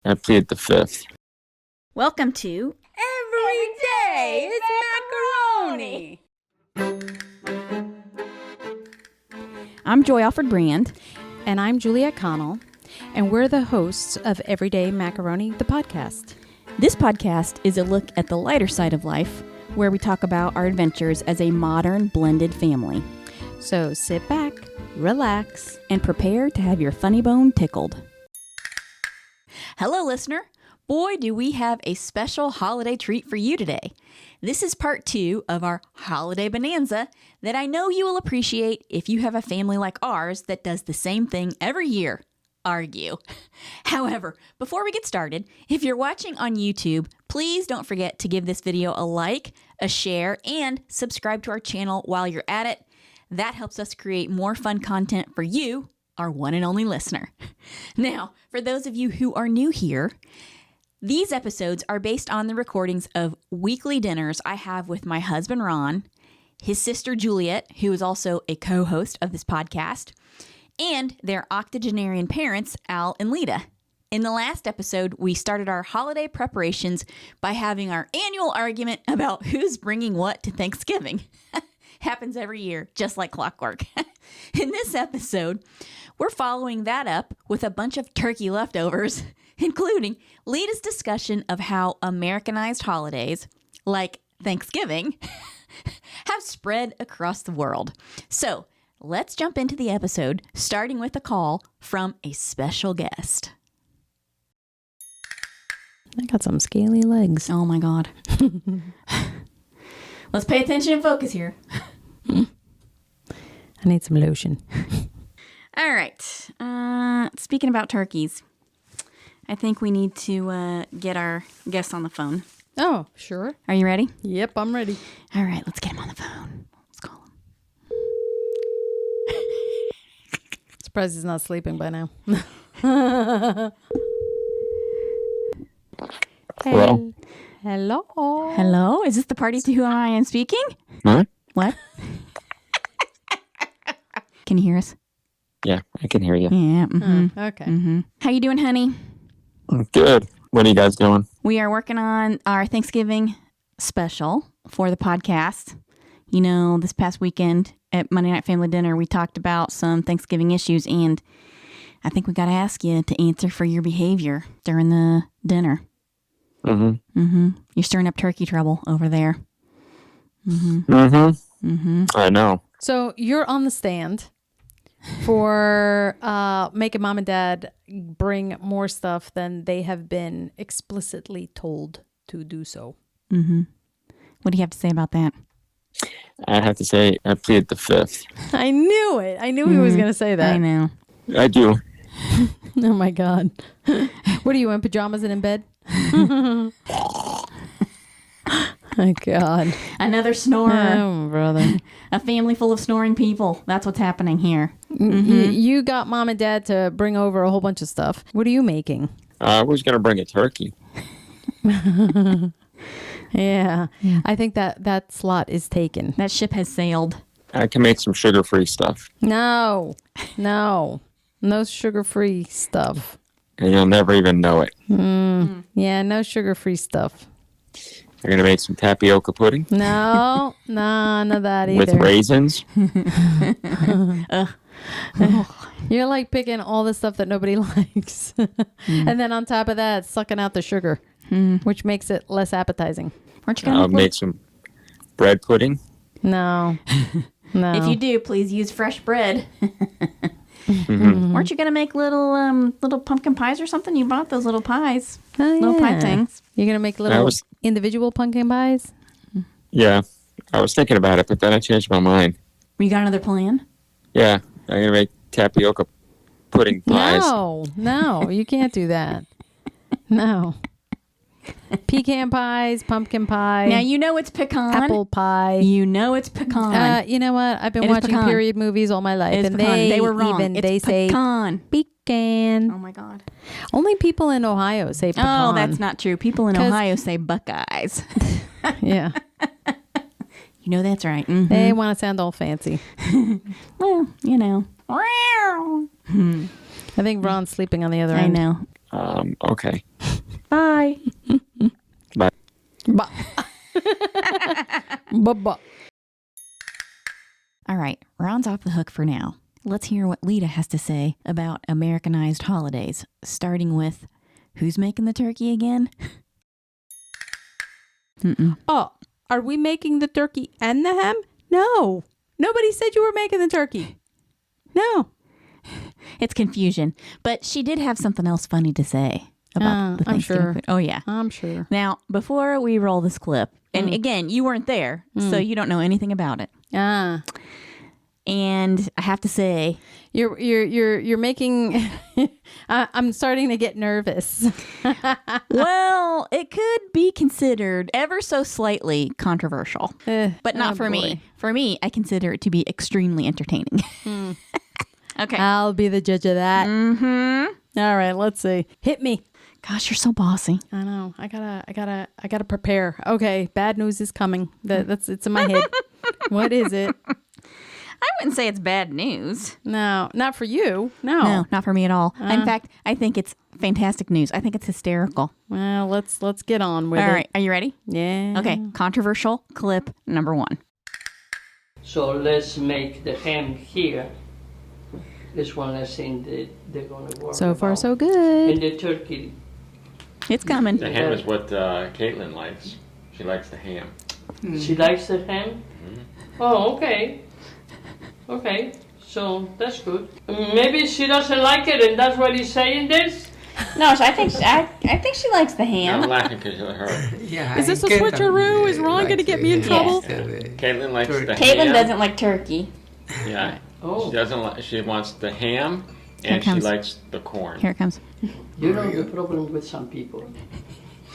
I plead the fifth. Welcome to Every day is macaroni. I'm Joy Alfred Brand. And I'm Juliette Connell, and we're the hosts of Everyday Macaroni, the podcast. This podcast is a look at the lighter side of life, where we talk about our adventures as a modern blended family. So sit back, relax, And prepare to have your funny bone tickled. Hello, listener. Boy, do we have a special holiday treat for you today. This is part 2 of our holiday bonanza that I know you will appreciate if you have a family like ours that does the same thing every year. Argue. However, before we get started, if you're watching on YouTube, please don't forget to give this video a like, a share, and subscribe to our channel while you're at it. That helps us create more fun content for you, our one and only listener. Now, for those of you who are new here, these episodes are based on the recordings of weekly dinners I have with my husband, Ron, his sister, Juliette, who is also a co-host of this podcast, and their octogenarian parents, Al and Lita. In the last episode, we started our holiday preparations by having our annual argument about who's bringing what to Thanksgiving. Happens every year, just like clockwork. In this episode, we're following that up with a bunch of turkey leftovers, including Lita's discussion of how Americanized holidays, like Thanksgiving, have spread across the world. So let's jump into the episode, starting with a call from a special guest. I got some scaly legs. Oh my God. Let's pay attention and focus here. I need some lotion. All right. Speaking about turkeys, I think we need to get our guest on the phone. Oh, sure. Are you ready? Yep, I'm ready. All right, let's get him on the phone. Let's call him. Surprised he's not sleeping by now. Hello? Hello. Hello? Is this the party to whom I am speaking? Huh? What? Can you hear us? Yeah, I can hear you. Yeah. Mm-hmm. Okay. Mm-hmm. How you doing, honey? Good. When are you guys going? We are working on our Thanksgiving special for the podcast. You know, this past weekend at Monday Night Family Dinner, we talked about some Thanksgiving issues, and I think we got to ask you to answer for your behavior during the dinner. Mm-hmm. Mm-hmm. You're stirring up turkey trouble over there. Mm-hmm. Mm-hmm. Mm-hmm. I know. So you're on the stand for making mom and dad bring more stuff than they have been explicitly told to do so. Mm-hmm. What do you have to say about that? I have to say, I plead the fifth. I knew it. I knew he was going to say that. I know. I do. Oh my God. What are you, in pajamas and in bed? My God. Another snorer. Oh, brother. A family full of snoring people. That's what's happening here. You got mom and dad to bring over a whole bunch of stuff. What are you making? I was going to bring a turkey. Yeah. I think that slot is taken. That ship has sailed. I can make some sugar-free stuff. No sugar-free stuff. And you'll never even know it. Yeah, no sugar-free stuff. I'm going to make some tapioca pudding. No, none of that either. With raisins. You're like picking all the stuff that nobody likes. And then on top of that, sucking out the sugar, which makes it less appetizing. Aren't you I'll gonna make some bread pudding. No. If you do, please use fresh bread. Weren't you gonna make little pumpkin pies or something? You bought those little pies, little pie things. You're gonna make little individual pumpkin pies. Yeah, I was thinking about it, but then I changed my mind. You got another plan? Yeah, I'm going to make tapioca pudding pies. No, you can't do that. No. Pecan pies, pumpkin pie. Now you know it's pecan. Apple pie. You know it's pecan. You know what? I've been watching period movies all my life, and they were wrong. They say pecan. Pecan. Oh my God. Only people in Ohio say pecan. Oh, that's not true. People in Ohio say Buckeyes. Yeah. You know that's right. Mm-hmm. They want to sound all fancy. Well, you know. I think Ron's sleeping on the other end. I know. Okay. Bye. Bye. Bah. Bah. All right, Ron's off the hook for now. Let's hear what Lita has to say about Americanized holidays, starting with who's making the turkey again? Oh, are we making the turkey and the ham? No. Nobody said you were making the turkey. No. It's confusion, but she did have something else funny to say about the I'm Thanksgiving sure. food. Oh, yeah. I'm sure. Now, before we roll this clip, and again, you weren't there, so you don't know anything about it. Ah. And I have to say, You're making I'm starting to get nervous. well, it could be considered ever so slightly controversial, but not for me. For me, I consider it to be extremely entertaining. Okay. I'll be the judge of that. Mm-hmm. All right, let's see. Hit me. Gosh, you're so bossy. I know. I gotta prepare. Okay, bad news is coming. It's in my head. What is it? I wouldn't say it's bad news. No, not for you. No. No, not for me at all. In fact, I think it's fantastic news. I think it's hysterical. Well, let's get on with it. All right, are you ready? Yeah. Okay, controversial clip number 1. So let's make the ham here. This one less thing that they're going to work So far, about. so good. And the turkey. It's coming. The ham is what Caitlin likes. She likes the ham. She likes the ham? Oh, okay. Okay, so that's good. Maybe she doesn't like it and that's why he's saying this? No, so I think she likes the I'm ham. laughing because of her. Yeah, Is this a switcheroo? Is Ron gonna get me in trouble? Caitlin likes the ham. Caitlin doesn't like turkey. Yeah. Oh, She doesn't like. She wants the ham, Here and it she comes. likes the corn. Here it comes. you know the problem with some people.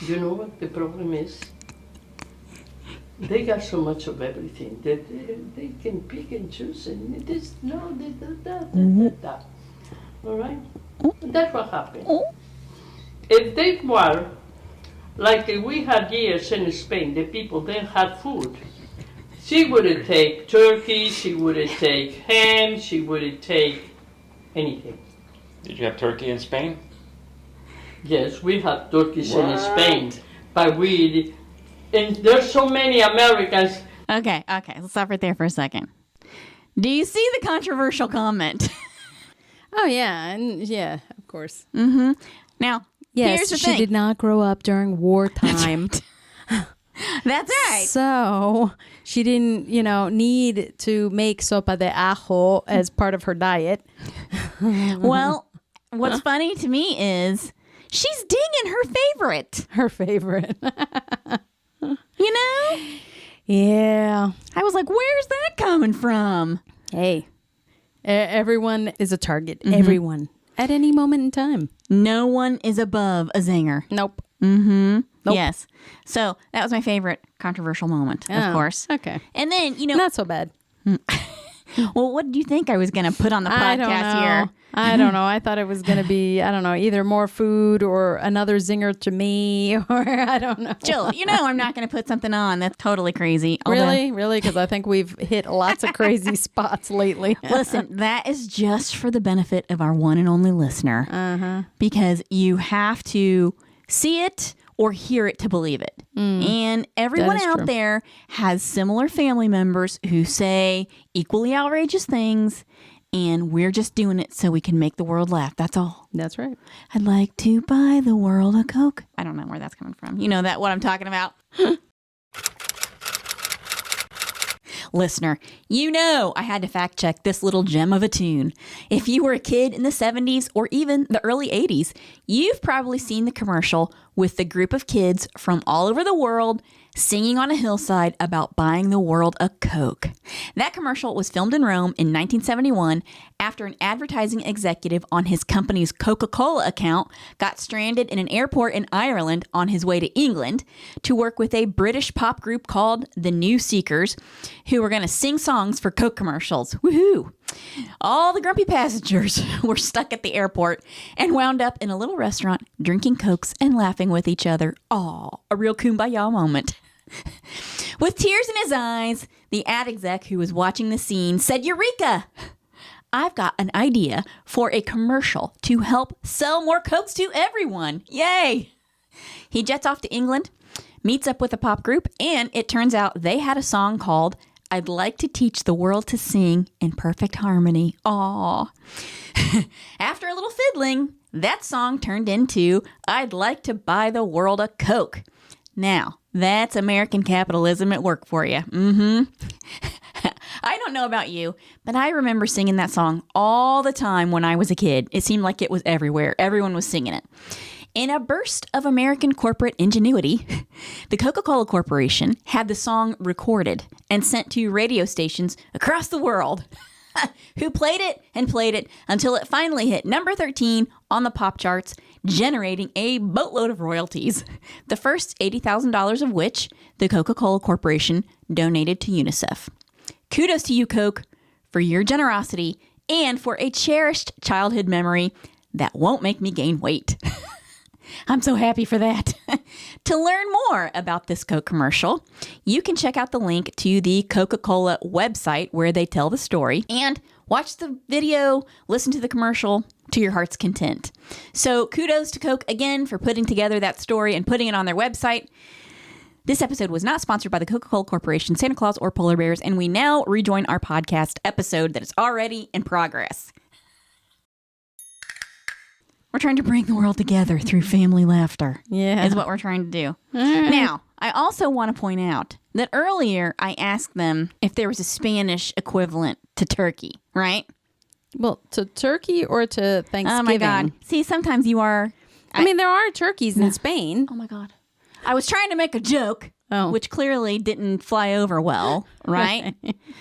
You know what the problem is? They got so much of everything that they can pick and choose and this, no, that. All right? That's what happened. If they were, like we had years in Spain, the people then had food. She wouldn't take turkey, she wouldn't take ham, she wouldn't take anything. Did you have turkey in Spain? Yes, we have turkeys in What? Spain, but and there's so many Americans. Okay, let's stop right there for a second. Do you see the controversial comment? Oh yeah, and yeah, of course. Now, Yes, here's the she thing. did not grow up during wartime. That's right. So she didn't, need to make sopa de ajo as part of her diet. Well, what's funny to me is she's dinging her favorite. Her favorite. You know? Yeah. I was like, where's that coming from? Hey, everyone is a target. Everyone. At any moment in time. No one is above a zinger. Nope. Mm-hmm. Nope. Yes. So that was my favorite controversial moment, of Oh, course. Okay. And then, Not so bad. well, what did you think I was going to put on the I don't podcast know. here? I don't know. I thought it was going to be, I don't know, either more food or another zinger to me, or I don't know. Jill, I'm not going to put something on that's totally crazy. Really? Really? Because I think we've hit lots of crazy spots lately. Listen, that is just for the benefit of our one and only listener. Because you have to see it or hear it to believe it. And everyone is out true. there has similar family members who say equally outrageous things, and we're just doing it so we can make the world laugh. That's all. That's right. I'd like to buy the world a Coke. I don't know where that's coming from. You know that what I'm talking about? Listener, I had to fact check this little gem of a tune. If you were a kid in the 70s or even the early 80s, you've probably seen the commercial with the group of kids from all over the world singing on a hillside about buying the world a Coke. That commercial was filmed in Rome in 1971 after an advertising executive on his company's Coca-Cola account got stranded in an airport in Ireland on his way to England to work with a British pop group called the New Seekers, who were going to sing songs for Coke commercials. Woohoo! All the grumpy passengers were stuck at the airport and wound up in a little restaurant drinking Cokes and laughing with each other. Aw, a real kumbaya moment. With tears in his eyes, the ad exec who was watching the scene said, "Eureka! I've got an idea for a commercial to help sell more Cokes to everyone. Yay!" He jets off to England, meets up with a pop group, and it turns out they had a song called I'd Like to Teach the World to Sing in Perfect Harmony. Aww. After a little fiddling, that song turned into I'd Like to Buy the World a Coke. Now, that's American capitalism at work for you. I don't know about you, but I remember singing that song all the time when I was a kid. It seemed like it was everywhere. Everyone was singing it. In a burst of American corporate ingenuity, the Coca-Cola Corporation had the song recorded and sent to radio stations across the world, who played it until it finally hit number 13 on the pop charts, generating a boatload of royalties, the first $80,000 of which the Coca-Cola Corporation donated to UNICEF. Kudos to you, Coke, for your generosity and for a cherished childhood memory that won't make me gain weight. I'm so happy for that. To learn more about this Coke commercial, you can check out the link to the Coca-Cola website where they tell the story and watch the video, listen to the commercial to your heart's content. So kudos to Coke again for putting together that story and putting it on their website. This episode was not sponsored by the Coca-Cola Corporation, Santa Claus, or Polar Bears, and we now rejoin our podcast episode that is already in progress. We're trying to bring the world together through family laughter. Yeah. Is what we're trying to do. Now, I also want to point out that earlier I asked them if there was a Spanish equivalent to turkey, right? Well, to turkey or to Thanksgiving? Oh my God. See, sometimes you are... I mean, there are turkeys in Spain. Oh my God. I was trying to make a joke, which clearly didn't fly over well, right?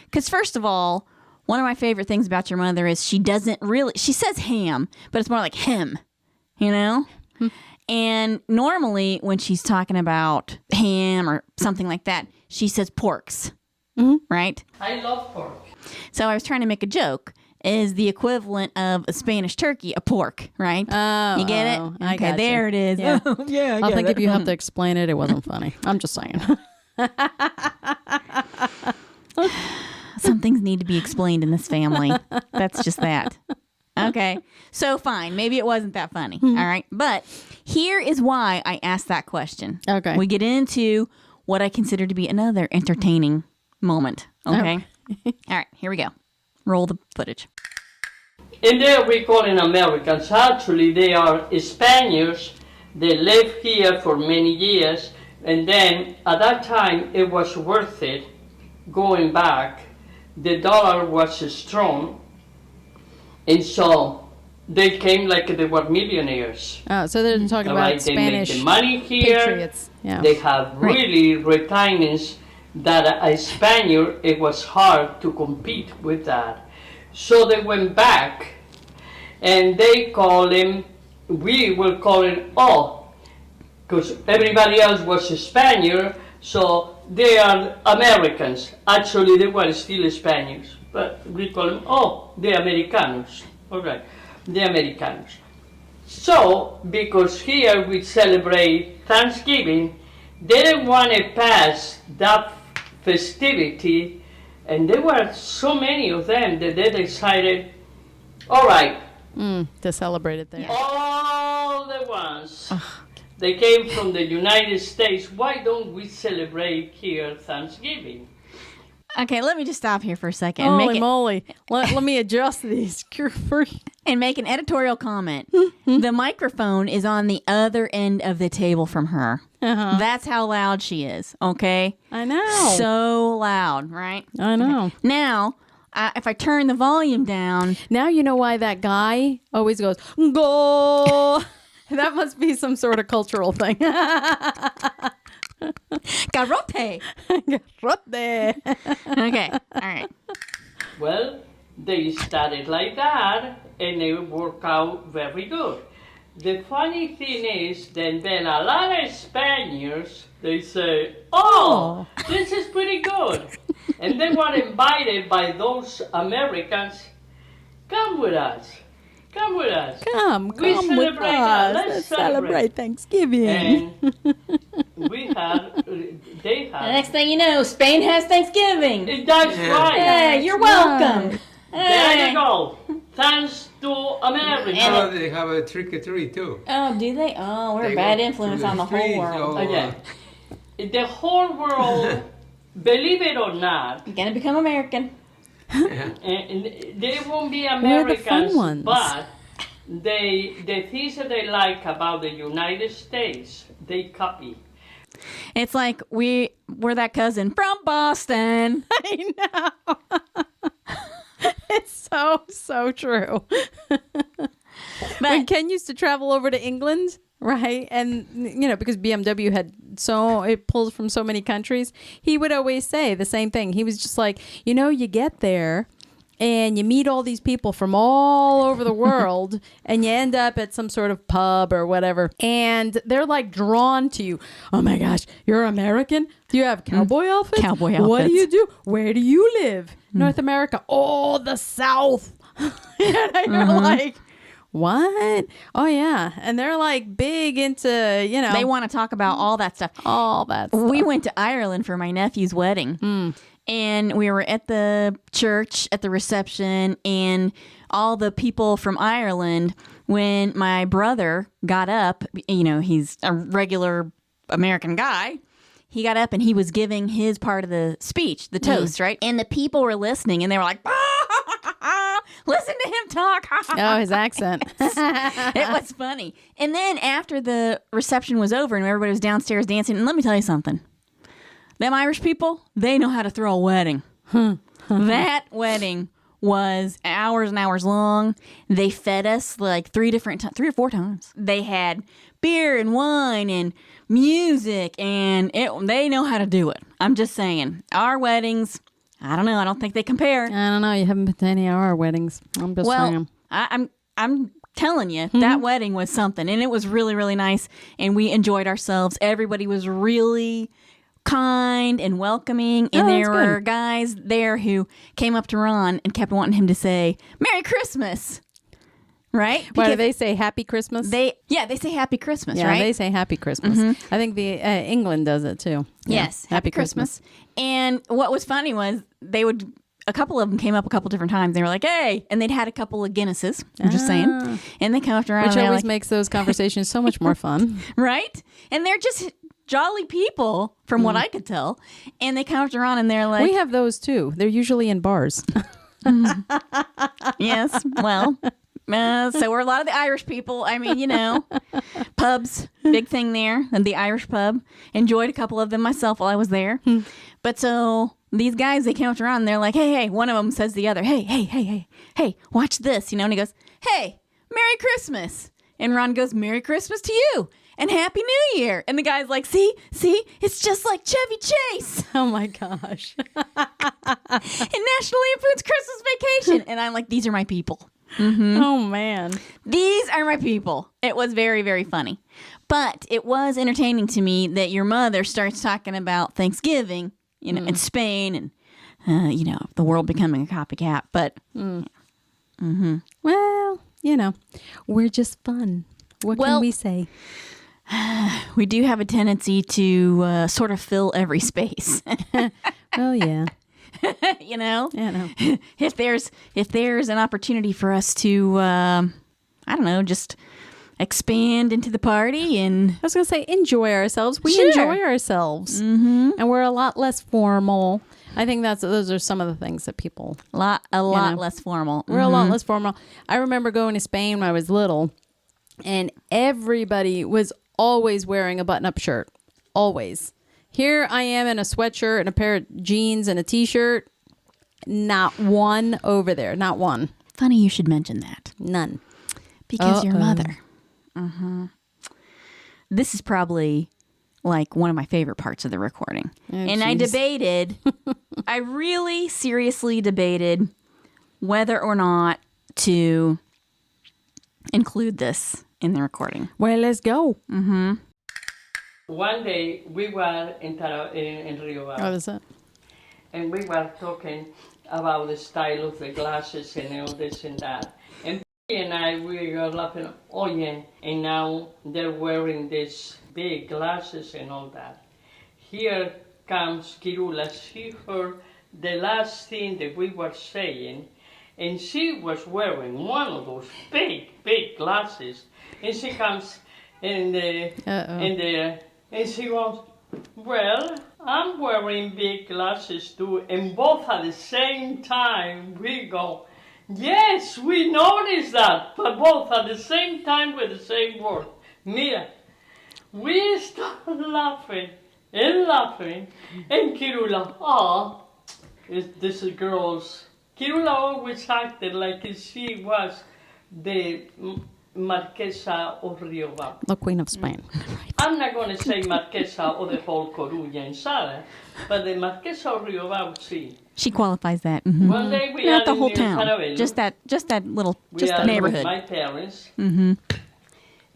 Because first of all, one of my favorite things about your mother is she says ham, but it's more like hem, you know? And normally when she's talking about ham or something like that, she says porks, right? I love pork. So I was trying to make a joke. Is the equivalent of a Spanish turkey a pork, right? Oh, you get it? I Okay, gotcha. there it is. Yeah. Yeah, I think if you have to explain it, it wasn't funny. I'm just saying. Some things need to be explained in this family. That's just that. Okay. So fine. Maybe it wasn't that funny. All right. But here is why I asked that question. Okay. We get into what I consider to be another entertaining moment. Okay. All right. Here we go. Roll the footage. And there we call in Americans. Actually, they are Spaniards. They lived here for many years. And then at that time, it was worth it going back. The dollar was strong. And so they came like they were millionaires. Oh, so they're talking about Right? They make Spanish the money here. patriots. Yeah. They have really retirements that a Spaniard, it was hard to compete with that. So they went back and they call him, we will call him because everybody else was a Spaniard, so they are Americans. Actually, they were still Spaniards, but we call them, the Americanos. All right, the Americanos. So, because here we celebrate Thanksgiving, they didn't want to pass that festivity, and there were so many of them that they decided, all right, to celebrate it there. all the ones, they came from the United States, why don't we celebrate here Thanksgiving? Okay, let me just stop here for a second. Holy moly. Let me adjust these. And make an editorial comment. The microphone is on the other end of the table from her. That's how loud she is, okay? I know. So loud, right? I know. Okay. Now, if I turn the volume down... Now you know why that guy always goes, go. That must be some sort of cultural thing. Garrote! Garrote. Okay, all right. Well, they started like that, and it worked out very good. The funny thing is, then a lot of Spaniards, they say, this is pretty good. And they were invited by those Americans, come with us. Come with us. Come We with celebrate us. that. Let's celebrate Thanksgiving. And they The had. next thing you know, Spain has Thanksgiving. That's right. Hey, you're welcome. There Hey. you go. Thanks to America. Oh, they have a trick or treat too. Oh, do they? Oh, we're They a bad go influence to on the whole streets, world. Okay. The whole world, believe it or not, You're gonna become American. and they won't be We're the fun Americans, ones. but the things that they like about the United States, they copy. It's like we're that cousin from Boston. I know. It's so true. When Ken used to travel over to England, right? And, because BMW it pulls from so many countries, he would always say the same thing. He was just like, you get there and you meet all these people from all over the world and you end up at some sort of pub or whatever. And they're like drawn to you. Oh my gosh, you're American? Do you have cowboy outfits? Cowboy What do outfits. you do? Where do you live? North America. Oh, the South. And you're like, what? Oh yeah. And they're like big into, They want to talk about all that stuff. all that stuff. We went to Ireland for my nephew's wedding. And we were at the church at the reception, and all the people from Ireland, when my brother got up, he's a regular American guy. He got up and he was giving his part of the speech, the toast, right? And the people were listening and they were like, listen to him talk. Oh, his accent. It was funny. And then after the reception was over and everybody was downstairs dancing, and let me tell you something. Them Irish people, they know how to throw a wedding. That wedding was hours and hours long. They fed us like 3 or 4 times. They had beer and wine and music, and they know how to do it. I'm just saying. Our weddings, I don't know. I don't think they compare. I don't know. You haven't been to any of our weddings. I'm just saying. I'm telling you, that wedding was something, and it was really, really nice, and we enjoyed ourselves. Everybody was really kind and welcoming, and there were guys there who came up to Ron and kept wanting him to say Merry Christmas, right? Why do Because they say Happy Christmas? they say Happy Christmas, yeah, right? they say Happy Christmas. I think the England does it too. Yeah. Yes, Happy Christmas. And what was funny was a couple of them came up a couple different times. They were like, hey, and they'd had a couple of Guinnesses, I'm just saying. And they come up to Ron, Which and they're always like, makes those conversations so much more fun. right? And they're just jolly people, from what I could tell. And they come up to Ron and they're like, We have those too. They're usually in bars. yes, well, so we're a lot of the Irish people. I mean, pubs, big thing there, and the Irish pub. Enjoyed a couple of them myself while I was there. But so these guys, they came up to Ron and they're like, hey, one of them says to the other, hey, watch this, and he goes, hey, Merry Christmas. And Ron goes, Merry Christmas to you. And Happy New Year. And the guy's like, see, it's just like Chevy Chase Oh my gosh. in National Lampoon's Christmas Vacation. And I'm like, these are my people. Oh man. These are my people. It was very, very funny. But it was entertaining to me that your mother starts talking about Thanksgiving, in Spain and, the world becoming a copycat. But, Well, we're just fun. What can we say? we do have a tendency to sort of fill every space. Well, yeah. you know? Yeah, no. If there's an opportunity for us to I don't know, just expand into the party and I was going to say enjoy ourselves. We Sure. enjoy ourselves. Mm-hmm. And we're a lot less formal. I think those are some of the things that people... a lot less formal. We're a lot less formal. I remember going to Spain when I was little, and everybody was always wearing a button-up shirt. Always. Here I am in a sweatshirt and a pair of jeans and a T-shirt. Not one over there. Not one. Funny you should mention that. None. Because your mother. This is probably like one of my favorite parts of the recording. And I debated, I really seriously debated whether or not to include this in the recording. Well, let's go. One day we were in Rio Bar, What is it? and we were talking about the style of the glasses and all this and that. And we were laughing, oh yeah, and now they're wearing these big glasses and all that. Here comes Kirula. She heard the last thing that we were saying, and she was wearing one of those big, big glasses. And she comes in there, and she goes, well, I'm wearing big glasses too. And both at the same time, we go, yes, we noticed that, but both at the same time with the same word. Mira, we start laughing and laughing, and Kirula, this is girls. Kirula always acted like she was the Marquesa of Riobao. The Queen of Spain. I'm not going to say Marquesa of the whole Coruña and Sala, but the Marquesa of Riobao, see. She qualifies that. Mhm. One day we Not are the in whole New town. Caravelo. Just that little, We just the are neighborhood. with my parents, Mm-hmm.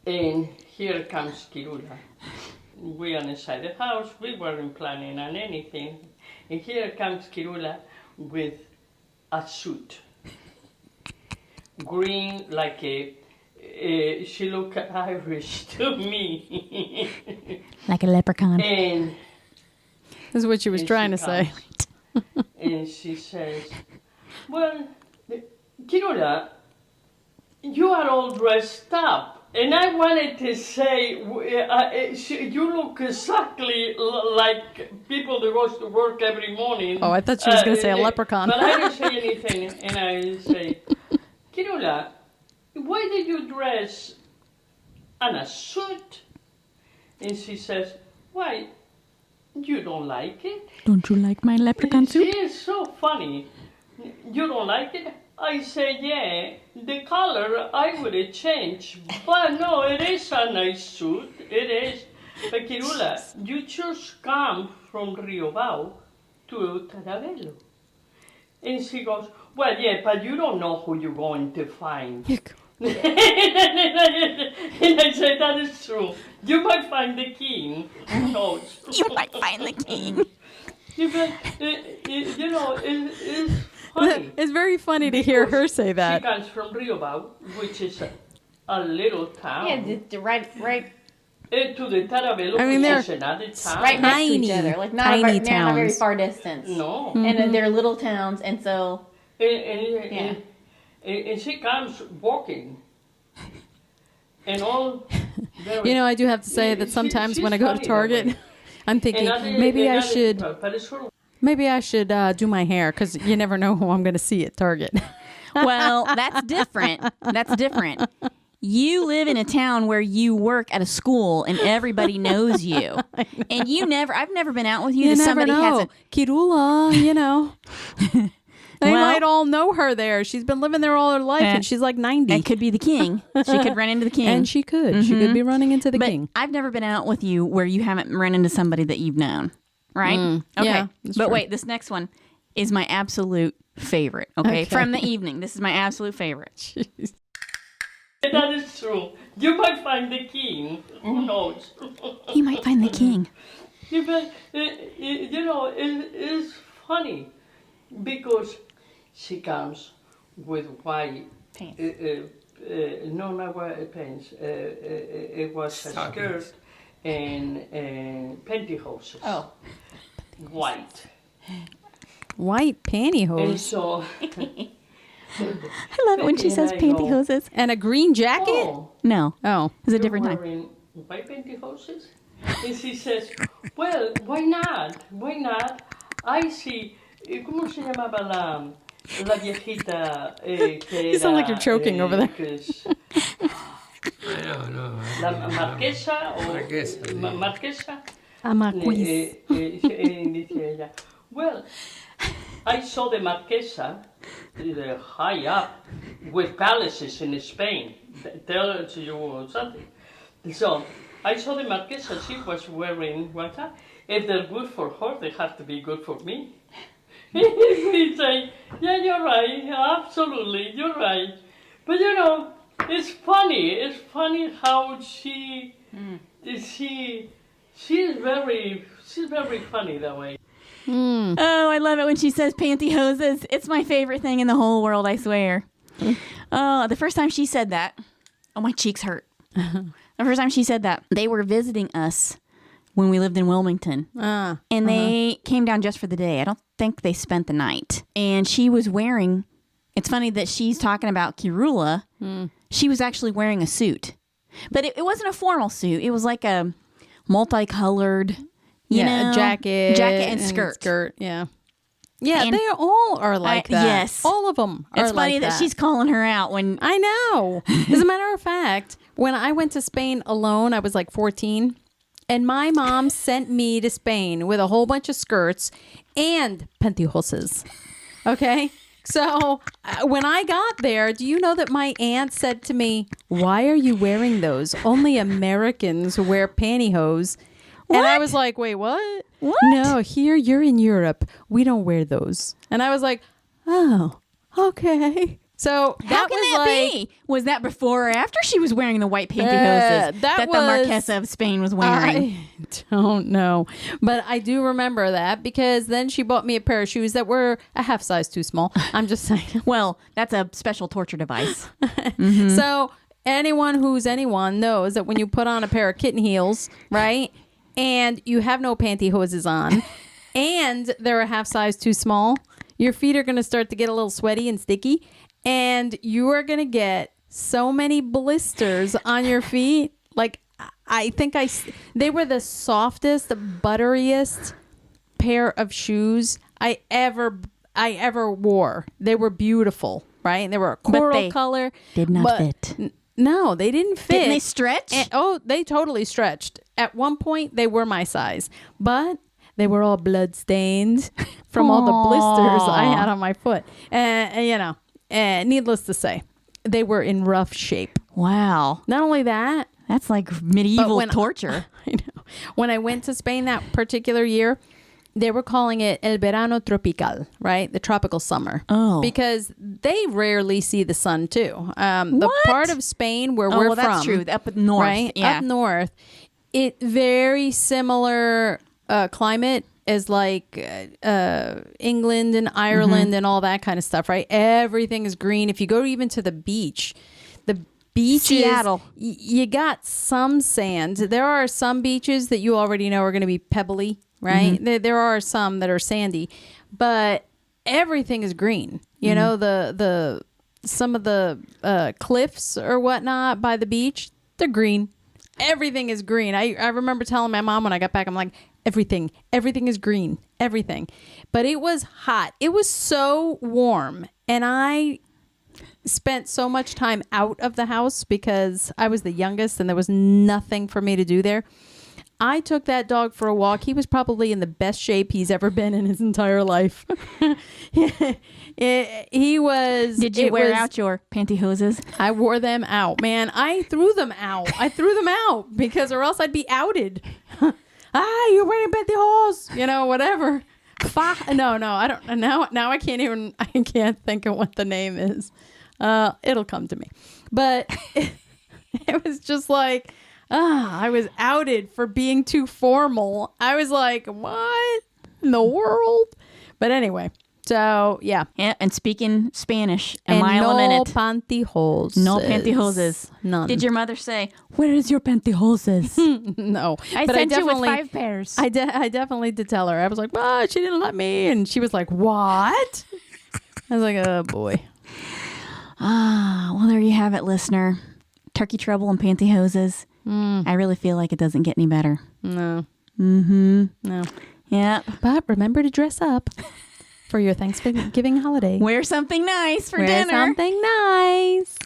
and here comes Kirula. We are inside the house. We weren't planning on anything. And here comes Kirula with a suit. Green, like she looked Irish to me. Like a leprechaun. And This is what she was And trying she to say. and she says, well, Kirula, you are all dressed up. And I wanted to say, you look exactly like people that goes to work every morning. Oh, I thought she was going to say a leprechaun. But I didn't say anything, and I say, Kirula, why did you dress in a suit? And she says, why, you don't like it? Don't you like my leprechaun She suit? is so funny. You don't like it? I say, yeah, the color I would have changed. But no, it is a nice suit. It is. But Kirula, you just come from Riobao to Taravelo. And she goes, well, yeah, but you don't know who you're going to find. And I say, that is true. You might find the king. Who knows? You might find the king. You know, it's funny. It's very funny to hear her say She that. comes from Riobao, which is a little town. Yeah, right To the Taravelo, I mean, which they're is another town. right next to each Tiny, other. Like not tiny not a very towns. far distance. No. And then they're little towns, and so And she comes walking. And all. You know, I do have to say that sometimes she's when I go to funny that Target, way. I'm thinking maybe I should do my hair because you never know who I'm going to see at Target. Well, that's different. That's different. You live in a town where you work at a school and everybody knows you. And I've never been out with you You that never somebody know. hasn't. Kirula, you know. They Well- might all know her there. She's been living there all her life, and she's like 90. It could be the king. She could run into the king. And she could. She could be running into the but king. I've never been out with you where you haven't run into somebody that you've known. Right? Okay. yeah, that's but true. wait, this next one is my absolute favorite. Okay? From the evening. This is my absolute favorite. That is true. You might find the king. Who knows? You might find the king. You know, it's funny because she comes with white Pants. no, not white pants. It was a Stockings. skirt and pantyhoses. Oh, White. White And pantyhose. so. I love it when she says And I go, pantyhoses. And a green jacket? Oh, No. Oh. It was a you're different time. wearing white pantyhoses? And she says, well, why not? Why not? I see. ¿Cómo se llamaba la viejita que You sound era, like you're choking over there. que es I know, no. la marquesa o Marquesa, sí. marquesa? A marquise. Dice ella, well, I saw the marquesa high up with palaces in Spain. Tell her you something. So I saw the marquesa. She was wearing what? If they're good for her, they have to be good for me. We say, yeah, you're right. Absolutely, you're right. But you know, it's funny. It's funny how she's very funny that way. Oh, I love it when she says pantyhoses. It's my favorite thing in the whole world, I swear. Oh, the first time she said that, oh, my cheeks hurt. The first time she said that, they were visiting us when we lived in Wilmington. And they came down just for the day. I don't think they spent the night. And she was wearing It's funny that she's talking about Kirula. She was actually wearing a suit. But it wasn't a formal suit. It was like a multicolored, you know, jacket and skirt. Yeah. Yeah, And they all are like that. Yes. All of them are It's funny like that she's calling her out when... I know. As a matter of fact, when I went to Spain alone, I was like 14. And my mom sent me to Spain with a whole bunch of skirts and pantyhoses. Okay? So when I got there, do you know that my aunt said to me, "Why are you wearing those? Only Americans wear pantyhose." And I was like, "Wait, what? What? No, here you're in Europe. We don't wear those." And I was like, "Oh, okay." So How that can was that like, be? Was that before or after she was wearing the white pantyhoses that the was- Marquesa of Spain was wearing? I don't know. But I do remember that because then she bought me a pair of shoes that were a half size too small. I'm just saying. Well, that's a special torture device. So anyone knows that when you put on a pair of kitten heels, right, and you have no pantyhoses on and they're a half size too small, your feet are going to start to get a little sweaty and sticky. And you are going to get so many blisters on your feet. Like, I think they were the softest, the butteriest pair of shoes I ever wore. They were beautiful, right? They were a coral they color. did not but fit. No, they didn't fit. Didn't they stretch? They totally stretched. At one point, they were my size, but they were all blood stained from all the blisters I had on my foot. And needless to say, they were in rough shape. Wow. Not only that, That's like medieval when- torture. I know. When I went to Spain that particular year, they were calling it El Verano Tropical, right? The tropical summer. Oh. Because they rarely see the sun too. The What? part of Spain where Oh, we're well, that's from, true. Up north. right? Yeah. Up north, it very similar climate as like England and Ireland and all that kind of stuff, right? Everything is green. If you go even to the beach, Seattle. you got some sand. There are some beaches that you already know are going to be pebbly, right? There are some that are sandy, but everything is green. You know, the some of the cliffs or whatnot by the beach, they're green. Everything is green. I remember telling my mom when I got back, I'm like, everything is green, everything. But it was hot. It was so warm. And I spent so much time out of the house because I was the youngest and there was nothing for me to do there. I took that dog for a walk. He was probably in the best shape he's ever been in his entire life. He was. Did you wear out your pantyhoses? I wore them out, man. I threw them out. Because or else I'd be outed. You're wearing pantyhose, whatever. No, I don't. Now I can't even. I can't think of what the name is. It'll come to me. But it was just like, I was outed for being too formal. I was like, what in the world? But anyway, so yeah. Yeah, and speaking Spanish a And mile no a minute. pantyhoses. No pantyhoses. None. Did your mother say, "Where is your pantyhoses?" No. I But sent you with definitely- 5 pairs. I definitely did tell her. I was like, she didn't let me. And she was like, what? I was like, oh, boy. Well, there you have it, listener. Turkey trouble and pantyhoses. I really feel like it doesn't get any better. No. No. Yeah. But remember to dress up for your Thanksgiving holiday. Wear something nice for Wear dinner. something nice.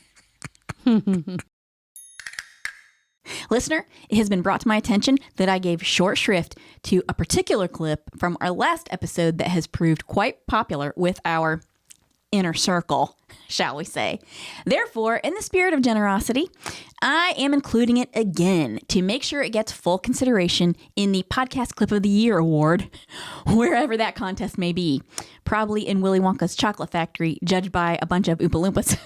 Listener, it has been brought to my attention that I gave short shrift to a particular clip from our last episode that has proved quite popular with our inner circle, shall we say. Therefore, in the spirit of generosity, I am including it again to make sure it gets full consideration in the Podcast Clip of the Year award, wherever that contest may be. Probably in Willy Wonka's chocolate factory, judged by a bunch of Oompa Loompas.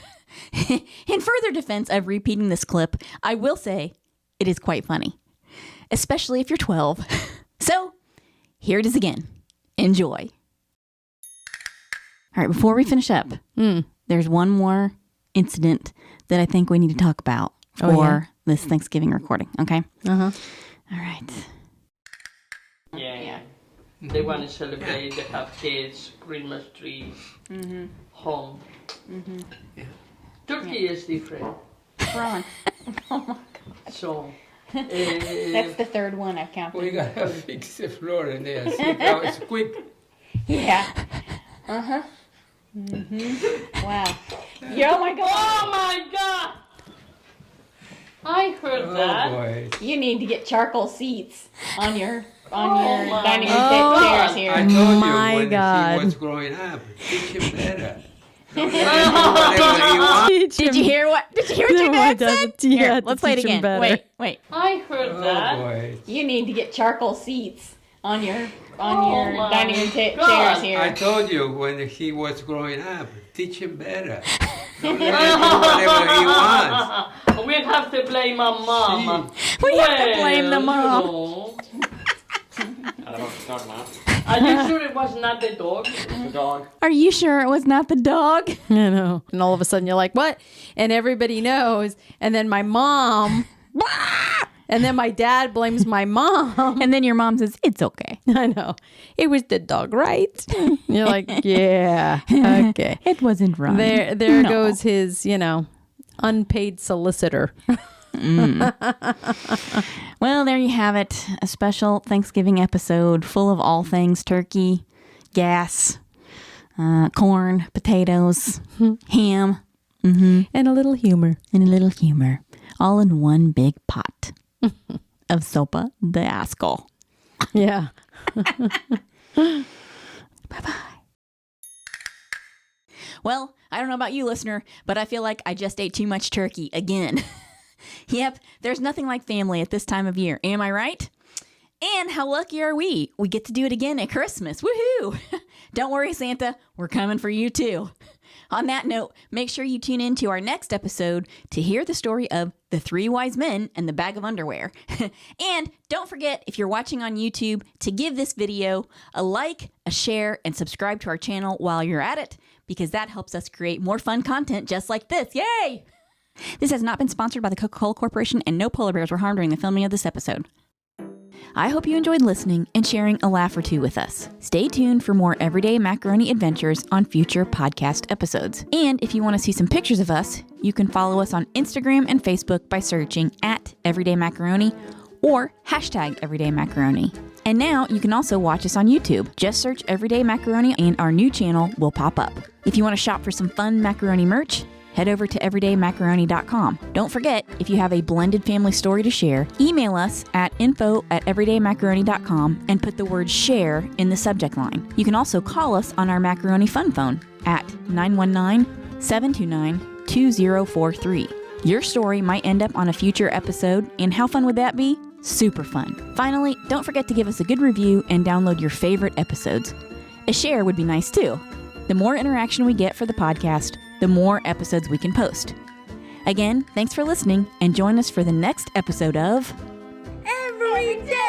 In further defense of repeating this clip, I will say it is quite funny, especially if you're 12. So, here it is again. Enjoy. All right, before we finish up, there's one more incident that I think we need to talk about for this Thanksgiving recording, okay? Uh-huh. All right. Yeah. They want to celebrate, they have kids, Christmas tree, home. Turkey is different. Prawn. So, That's the third one I've counted. We gotta fix the floor in there. See how it's quick. Yeah. Uh-huh. Wow. Yeah, oh my God. oh my God! I heard Oh that. boy. You need to get charcoal seats on your Oh my dining room God. chairs I here. told My you when God. he was growing up, teach him better. Don't let him do whatever he wants. Did you hear what your dad said? Here, let's play it again. Wait. I heard Oh that. boy. You need to get charcoal seats on your my dining room chairs God. here. I told you when he was growing up, teach him better. Don't let him do whatever he wants. We'd have to blame my mom. We have to blame the Well, mom. you know. I don't know what you're talking about. Are you sure it was not the dog? The dog. Are you sure it was not the dog? I know. And all of a sudden you're like, what? And everybody knows. And then my mom, and then my dad blames my mom. And then your mom says, it's okay. I know. It was the dog, right? You're like, yeah, okay. It wasn't wrong. There No. goes his, unpaid solicitor. Well, there you have it. A special Thanksgiving episode full of all things turkey, gas, corn, potatoes, ham, And a little humor. and a little humor. All in one big pot of sopa de asco. Yeah. Well, I don't know about you, listener, but I feel like I just ate too much turkey again. Yep, there's nothing like family at this time of year. Am I right? And how lucky are we? We get to do it again at Christmas. Woohoo! Don't worry, Santa. We're coming for you too. On that note, make sure you tune in to our next episode to hear the story of the 3 wise men and the bag of underwear. And don't forget, if you're watching on YouTube, to give this video a like, a share, and subscribe to our channel while you're at it, because that helps us create more fun content just like this. Yay! This has not been sponsored by the Coca-Cola Corporation, and no polar bears were harmed during the filming of this episode. I hope you enjoyed listening and sharing a laugh or two with us. Stay tuned for more everyday macaroni adventures on future podcast episodes. And if you want to see some pictures of us, you can follow us on Instagram and Facebook by searching @everydaymacaroni or #everydaymacaroni. And now you can also watch us on YouTube. Just search Everyday Macaroni and our new channel will pop up. If you want to shop for some fun macaroni merch, head over to everydaymacaroni.com. Don't forget, if you have a blended family story to share, email us at info@everydaymacaroni.com and put the word share in the subject line. You can also call us on our macaroni fun phone at 919-729-2043. Your story might end up on a future episode, and how fun would that be? Super fun. Finally, don't forget to give us a good review and download your favorite episodes. A share would be nice too. The more interaction we get for the podcast, the more episodes we can post. Again, thanks for listening, and join us for the next episode of Every day.